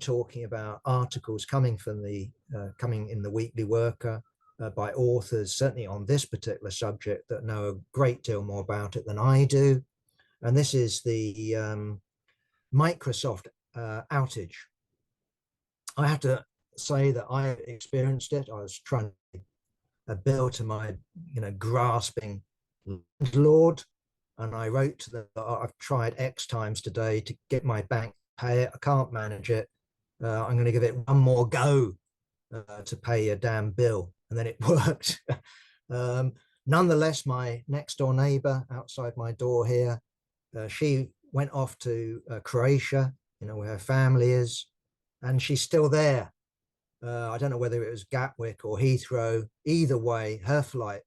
talking about articles coming from coming in the Weekly Worker by authors, certainly on this particular subject, that know a great deal more about it than I do. And this is the Microsoft outage. I have to say that I experienced it. I was trying to bill to my, grasping landlord, and I wrote to them, I've tried X times today to get my bank to pay it. I can't manage it. I'm going to give it one more go to pay a damn bill. And then it worked. Nonetheless, my next door neighbor outside my door here, she went off to Croatia, where her family is, and she's still there. I don't know whether it was Gatwick or Heathrow. Either way, her flight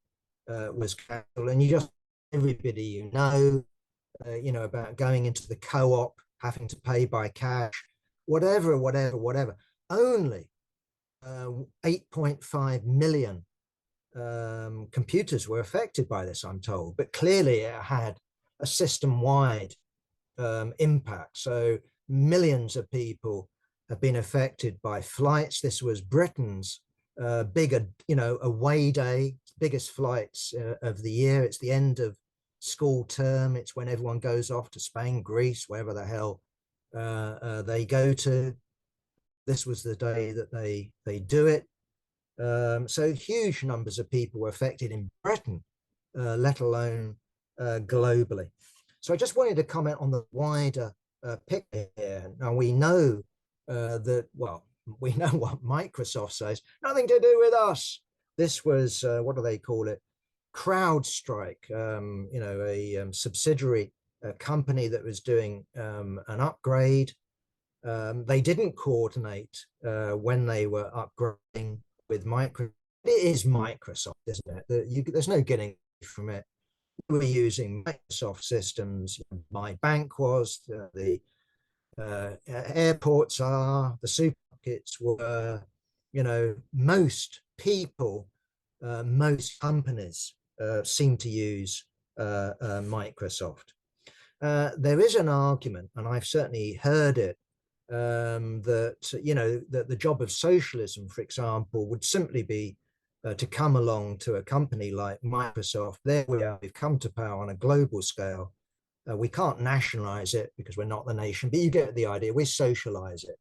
was cancelled. And everybody about going into the co-op, having to pay by cash, whatever. Only 8.5 million computers were affected by this, I'm told. But clearly it had a system-wide impact. So millions of people have been affected by flights. This was Britain's bigger, away day, biggest flights of the year. It's the end of school term. It's when everyone goes off to Spain, Greece, wherever the hell they go to. This was the day that they do it. So huge numbers of people were affected in Britain, let alone globally. So I just wanted to comment on the wider picture here. Now we know we know what Microsoft says, nothing to do with us. This was, what do they call it? CrowdStrike, a subsidiary company that was doing an upgrade. They didn't coordinate when they were upgrading with Microsoft. It is Microsoft, isn't it? There's no getting from it. We were using Microsoft systems. My bank was, the airports are, the supermarkets were, most people, most companies seem to use Microsoft. There is an argument, and I've certainly heard it, that that the job of socialism, for example, would simply be to come along to a company like Microsoft. There we are, we've come to power on a global scale. We can't nationalize it because we're not the nation, but you get the idea. We socialize it.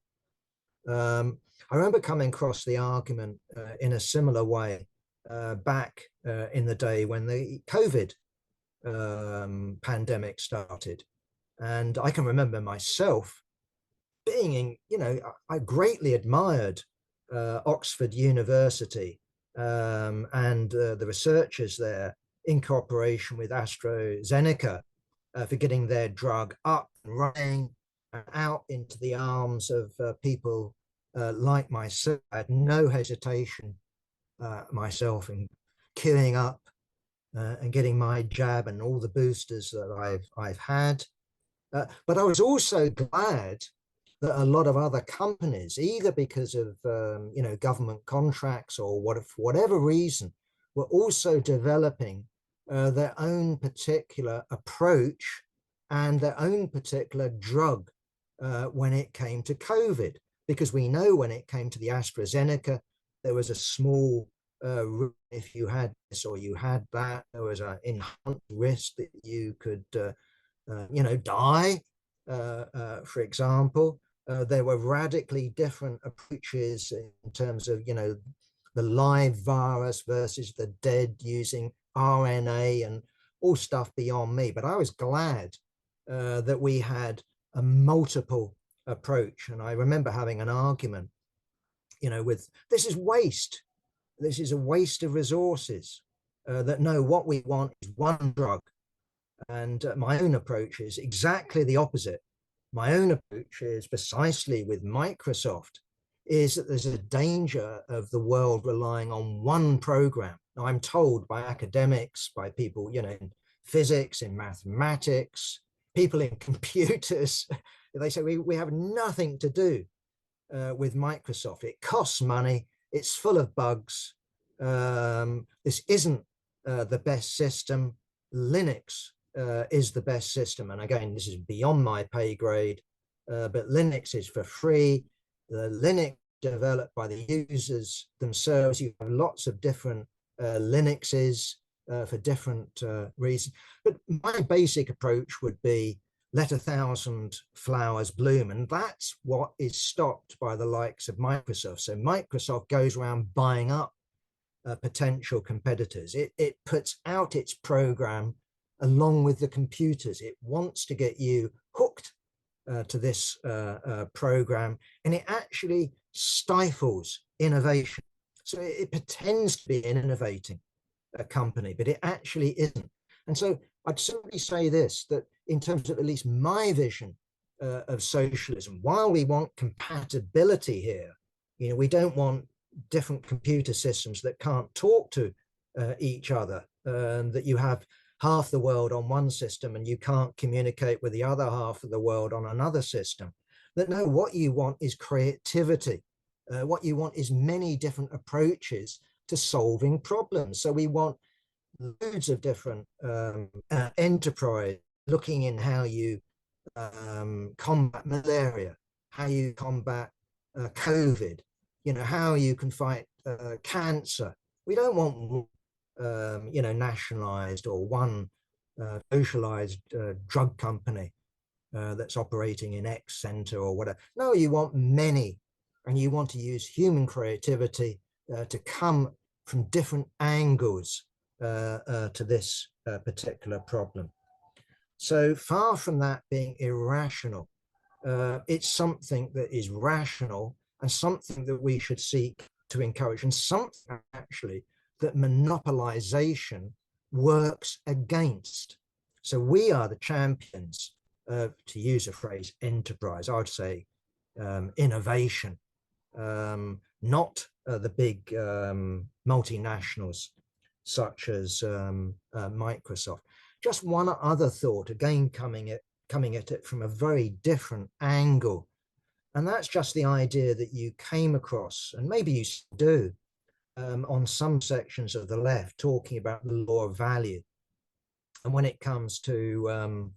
I remember coming across the argument in a similar way back in the day when the COVID pandemic started. And I can remember myself being in, I greatly admired Oxford University and the researchers there in cooperation with AstraZeneca for getting their drug up and running and out into the arms of people like myself. I had no hesitation myself in queuing up and getting my jab and all the boosters that I've had. But I was also glad that a lot of other companies, either because of government contracts or for whatever reason, were also developing their own particular approach and their own particular drug when it came to COVID. Because we know when it came to the AstraZeneca, there was a small if you had this or you had that, there was an enhanced risk that you could die, for example. There were radically different approaches in terms of, the live virus versus the dead using RNA and all stuff beyond me. But I was glad that we had a multiple approach. And I remember having an argument, with this is waste. This is a waste of resources. That no, what we want is one drug. And my own approach is exactly the opposite. My own approach is precisely with Microsoft, is that there's a danger of the world relying on one program. Now, I'm told by academics, by people, in physics, in mathematics, people in computers, they say we have nothing to do with Microsoft. It costs money. It's full of bugs. This isn't the best system. Linux is the best system. And again, this is beyond my pay grade, but Linux is for free. the Linux developed by the users themselves. You have lots of different Linuxes for different reasons. But my basic approach would be let 1,000 flowers bloom. And that's what is stopped by the likes of Microsoft. So Microsoft goes around buying up potential competitors. It puts out its program along with the computers. It wants to get you hooked to this program, and it actually stifles innovation. So it pretends to be an innovating company, but it actually isn't. And so I'd simply say this, that in terms of at least my vision of socialism, while we want compatibility here, we don't want different computer systems that can't talk to each other, that you have half the world on one system and you can't communicate with the other half of the world on another system. That no, what you want is creativity. What you want is many different approaches to solving problems. So we want loads of different enterprise looking in how you combat malaria, how you combat COVID, how you can fight cancer. We don't want nationalized or one socialized drug company that's operating in X center or whatever. No, you want many, and you want to use human creativity to come from different angles to this particular problem. So far from that being irrational, it's something that is rational and something that we should seek to encourage, and something actually that monopolization works against. So we are the champions of, to use a phrase, enterprise. I would say innovation, not the big multinationals such as Microsoft. Just one other thought, again coming at it from a very different angle, and that's just the idea that you came across, and maybe you do, on some sections of the left, talking about the law of value. And when it comes to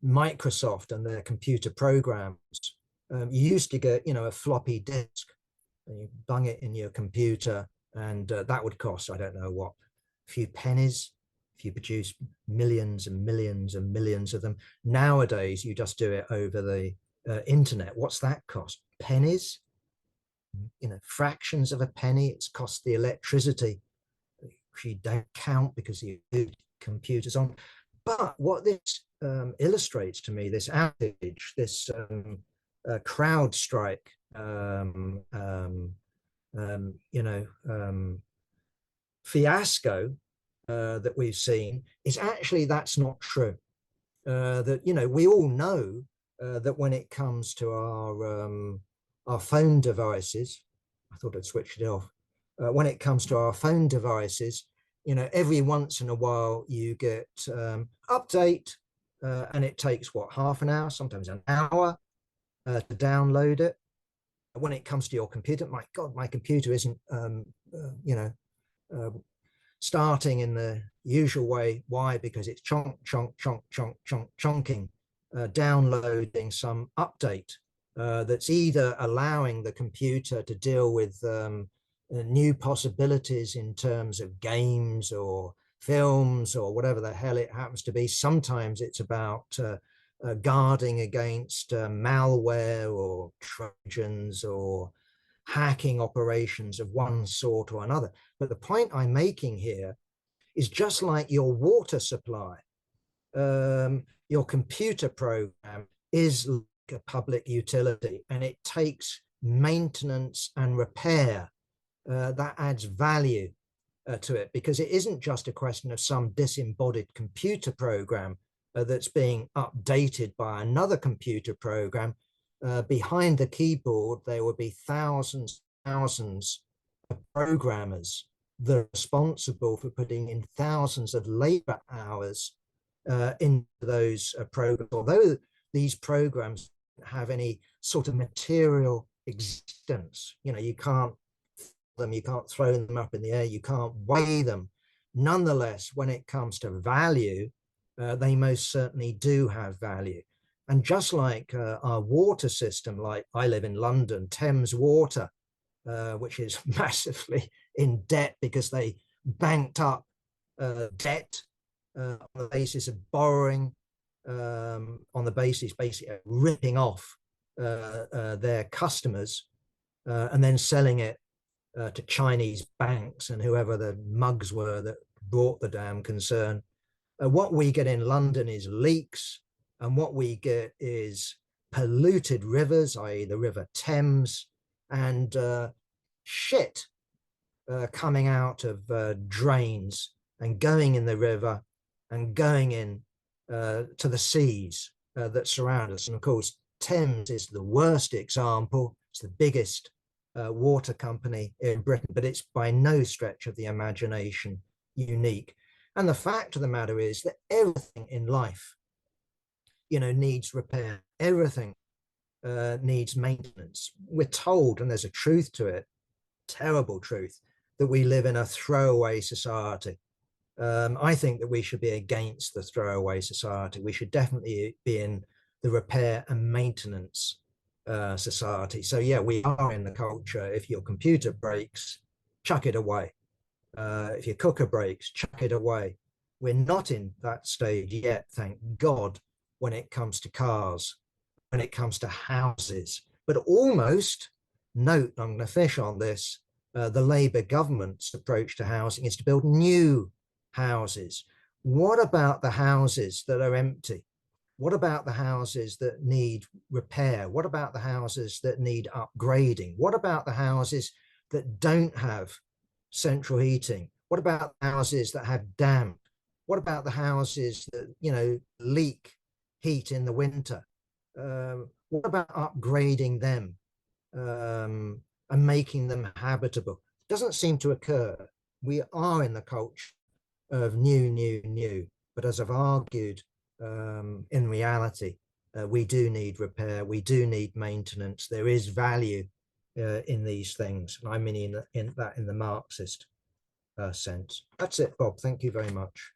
Microsoft and their computer programs, you used to get a floppy disk, and you bung it in your computer, and that would cost, I don't know what, a few pennies if you produce millions and millions and millions of them. Nowadays you just do it over the internet. What's that cost? Pennies, fractions of a penny. It's cost the electricity, which you don't count because you do computers on. But what this illustrates to me, this outage, this crowd strike, fiasco that we've seen, is actually that's not true. That we all know that when it comes to our phone devices, I thought I'd switched it off. When it comes to our phone devices, every once in a while you get update, and it takes what, half an hour, sometimes an hour to download it. When it comes to your computer, my God, my computer isn't starting in the usual way. Why? Because it's chonking, downloading some update that's either allowing the computer to deal with new possibilities in terms of games or films or whatever the hell it happens to be. Sometimes it's about guarding against malware or trojans or hacking operations of one sort or another. But the point I'm making here is, just like your water supply, your computer program is like a public utility, and it takes maintenance and repair that adds value to it, because it isn't just a question of some disembodied computer program that's being updated by another computer program. Behind the keyboard, there will be thousands of programmers that are responsible for putting in thousands of labor hours into those programs. Although these programs don't have any sort of material existence, you can't throw them up in the air, you can't weigh them. Nonetheless, when it comes to value, they most certainly do have value. And just like our water system, like I live in London, Thames Water, which is massively in debt because they banked up debt on the basis of borrowing, on the basis basically ripping off their customers and then selling it to Chinese banks and whoever the mugs were that brought the damn concern. What we get in London is leaks, and what we get is polluted rivers, i.e. the River Thames, and shit coming out of drains and going in the river and going in to the seas that surround us. And of course, Thames is the worst example. It's the biggest water company in Britain, but it's by no stretch of the imagination unique. And the fact of the matter is that everything in life, needs repair. Everything needs maintenance. We're told, and there's a truth to it, terrible truth, that we live in a throwaway society. I think that we should be against the throwaway society. We should definitely be in the repair and maintenance society. So yeah, we are in the culture. If your computer breaks, chuck it away. If your cooker breaks, chuck it away. We're not in that stage yet, thank God, when it comes to cars, when it comes to houses. But almost, note, I'm going to fish on this, the Labour government's approach to housing is to build new houses. What about the houses that are empty? What about the houses that need repair? What about the houses that need upgrading? What about the houses that don't have central heating? What about houses that have damp? What about the houses that leak heat in the winter? What about upgrading them and making them habitable? It doesn't seem to occur. We are in the culture of new, but as I've argued, in reality, we do need repair, we do need maintenance. There is value in these things. I mean in the Marxist sense. That's it, Bob. Thank you very much.